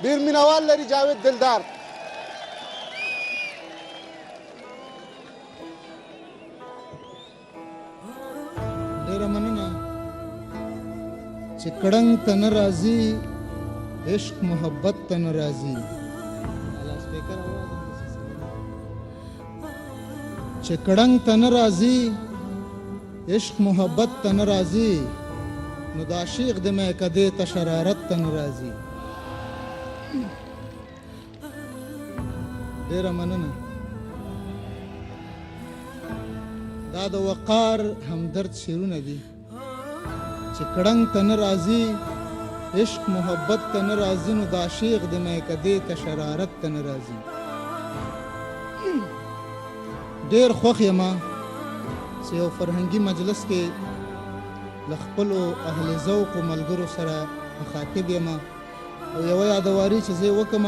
ډېر مینوال لري جاوید دلدار. ډېره مننه چې کړنګ ته نه راځي عشق محبت ته نه راځي. چې کړنګ ته نه راځي عشق محبت ته نه راځي نو د عاشق د میکدې ته شرارت ته نه راځي. ډېره مننه. دا د وقار همدرد شعرونه دي چې کړنګ ته نه راځي عشق محبت ته نه راځي نو د عاشق د میکدې ته شرارت ته نه راځي. ډېر خوښ یم چې یو فرهنګي مجلس کې له خپلو اهل ذوق و ملګرو سره مخاطب یم او یوه یادواري چې زه یې وکړم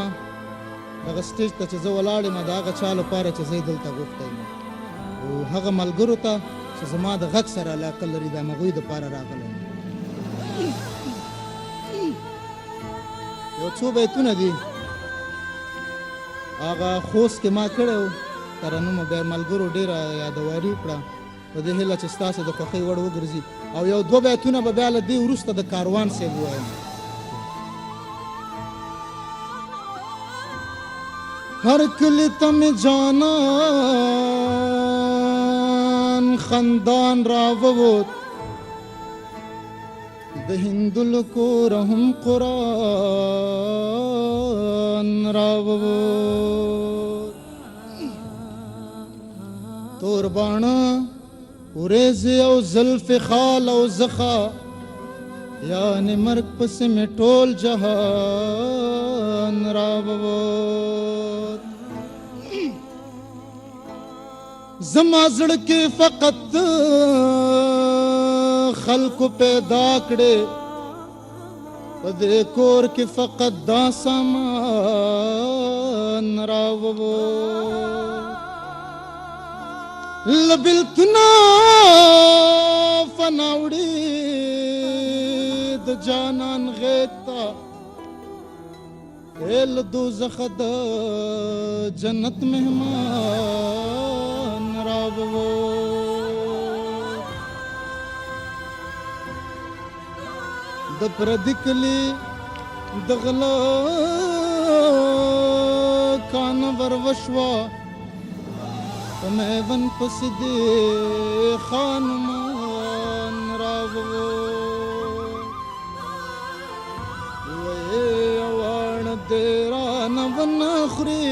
دغه سټیج ته چې زه ولاړ یم د هغه چا لپاره چې زه یې دلته غوښتی یم او هغه ملګرو ته چې زما د غږ سره علاقه لري د هغوی دپاره راغلی یم. یو څو بیتونه دي هغه خوست کې ما کړی و ترنمه بیا ملګرو ډېره یادواري وکړه په دې هیله چې ستاسو د خوښۍ وړ وګرځي او یو دوه بیتونه به بیا له دې وروسته د کاروان صاحب ووایم. هر کلی ته مې جانان خندان راووت د هندو کور هم قرآن راووت تور باڼه وریځې او زلف خال او زخا یعنې مرګ پسې مې ټول جهان راووت. زما زړه کې فقط خلکو پیدا کړې په دې کور کې فقط دا سامان راووت. له بېلتونه فنا وړي د جانان غېږ ته له دوزخه د جنت مهمان راووت. د پردي کلي د غله کانه ور وشوه په میون پسې دې خانمان راووت. ویې واړه دې رانه ونه خوري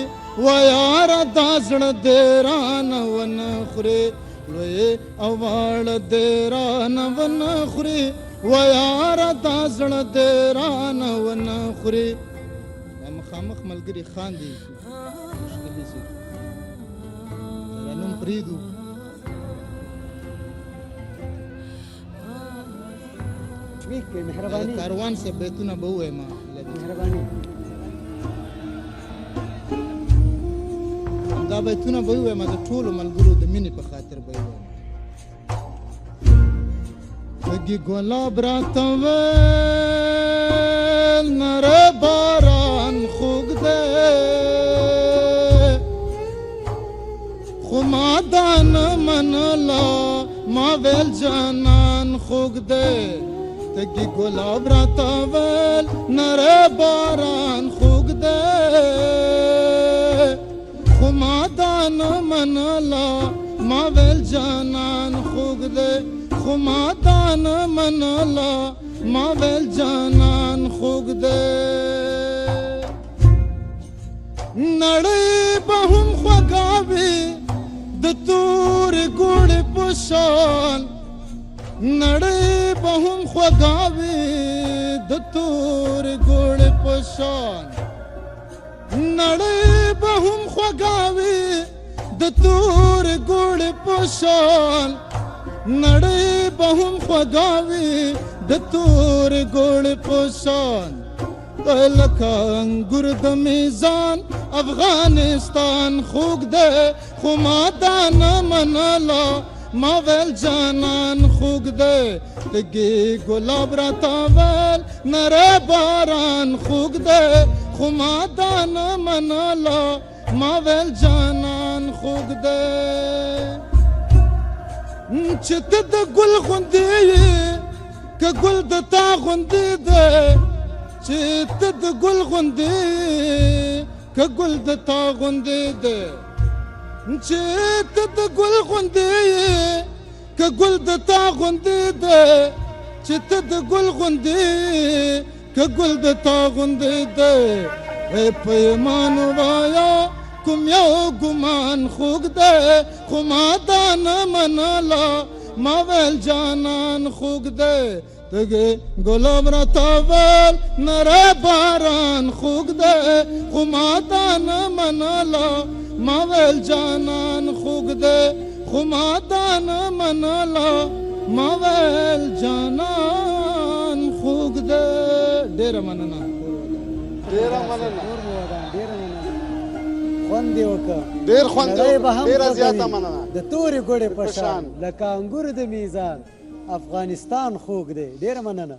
ویاره دا زړه دې رانه ونه خوري ویې واړه دې رانه ونه خوري ویاره دا زړه دې رانه ونه خوري. دا مخامخ ملګري خاندي ترنم پرېږدو. کاروان صاحب بیتونه به ووایم دا بیتونه به ووایم د ټولو ملګرو د مینې په خاطر به یې ووایم. تږي ګلاب راته ویل نری باران خوږ دی خو ما دا نه منله ما ویل جانان خوږ دی. تږي ګلاب راته ویل نری باران خوږ دی خو ما دا نه منله ما ویل جانان خوږ دی خو ما دا نه منله ما ویل جانان خوږ دی. نړۍ به هم خوږه وي د تورې ګوړې په شان نړۍ به هم خوږه وي د تورې ګوړې په شان نړۍ به هم خوږه وي د تورې ګوړې په شان نړۍ به هم خوږه وي د تورې ګوړې په شان. لکه انګور د میزان افغانستان خوږ دی خو ما دا نه منله ما ویل جانان خوږ دی. تږي ګلاب راته ویل نری باران خوږ دی خو ما دا نه منله ما ویل جانان خوږ دی چې ته د ګل غوندې یې که ګل د تا غوندې دی چې ته د ګل غوندې یې که ګل د تا غوندې دی چې ته د ګل غوندې یې که ګل د تا غوندې دی چې ته د ګل غوندې یې که ګل د تا غوندې دی په ایمان ووایه کوم یو ګمان خوږ دی خو ما دا نه منله ما ویل جانان خوږ دی تږې ګلاب راته ویل نری باران خوږ دی خو ما دا نه منله ما ویل جانان خوږ دی خو ما دا نه منله ما ویل جانان خوږ دی ډېره مننه ډېره مننه خوند یې وکړه ډېر خوند نړۍ به هم ډېره خوږوي. زیاته مننه د تورې ګوړې په په شان. شان لکه انګور د میزان افغانستان خوږ دی ډېره مننه